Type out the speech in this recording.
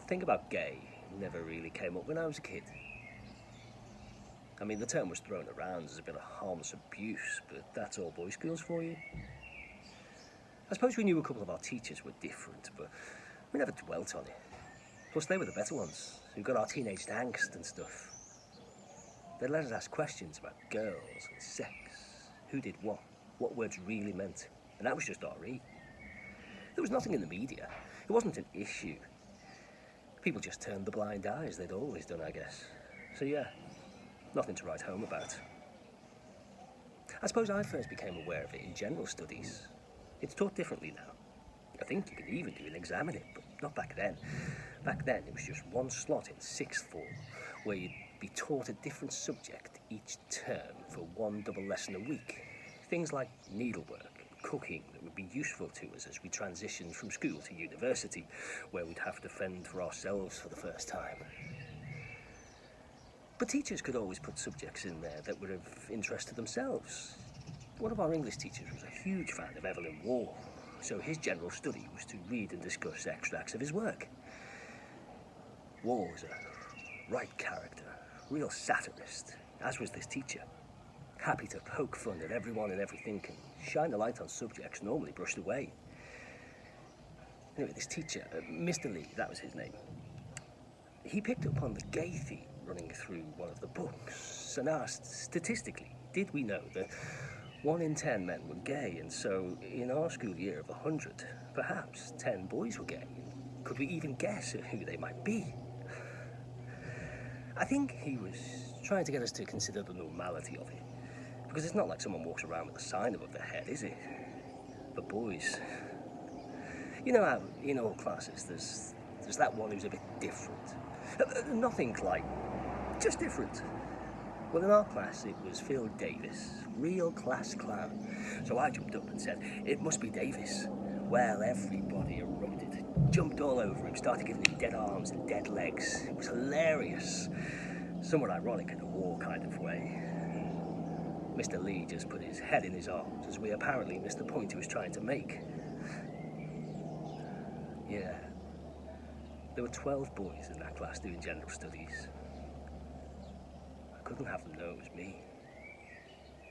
thing about gay never really came up when I was a kid. I mean, the term was thrown around as a bit of harmless abuse, but that's all boys' schools for you. I suppose we knew a couple of our teachers were different, but we never dwelt on it. Plus, they were the better ones, who got our teenage angst and stuff. They let us ask questions about girls and sex, who did what words really meant, and that was just RE. There was nothing in the media. It wasn't an issue. People just turned the blind eye, as they'd always done, I guess. So yeah, nothing to write home about. I suppose I first became aware of it in general studies. It's taught differently now. I think you can even do an exam in it, but not back then. Back then, it was just one slot in sixth form, where you'd be taught a different subject each term for one double lesson a week. Things like needlework, cooking that would be useful to us as we transitioned from school to university, where we'd have to fend for ourselves for the first time. But teachers could always put subjects in there that were of interest to themselves. One of our English teachers was a huge fan of Evelyn Waugh, so his general study was to read and discuss extracts of his work. Waugh was a right character, real satirist, as was this teacher. Happy to poke fun at everyone and everything and shine a light on subjects normally brushed away. Anyway, this teacher, Mr. Lee, that was his name, he picked up on the gay theme running through one of the books and asked, statistically, did we know that 1 in 10 men were gay, and so in our school year of 100, perhaps 10 boys were gay? Could we even guess at who they might be? I think he was trying to get us to consider the normality of it, because it's not like someone walks around with a sign above their head, is it? But boys, you know how in all classes there's that one who's a bit different. Nothing like, just different. Well, in our class, it was Phil Davis, real class clown. So I jumped up and said, it must be Davis. Well, everybody erupted, jumped all over him, started giving him dead arms and dead legs. It was hilarious. Somewhat ironic in a war kind of way. Mr. Lee just put his head in his arms as we apparently missed the point he was trying to make. Yeah. There were 12 boys in that class doing general studies. I couldn't have them know it was me.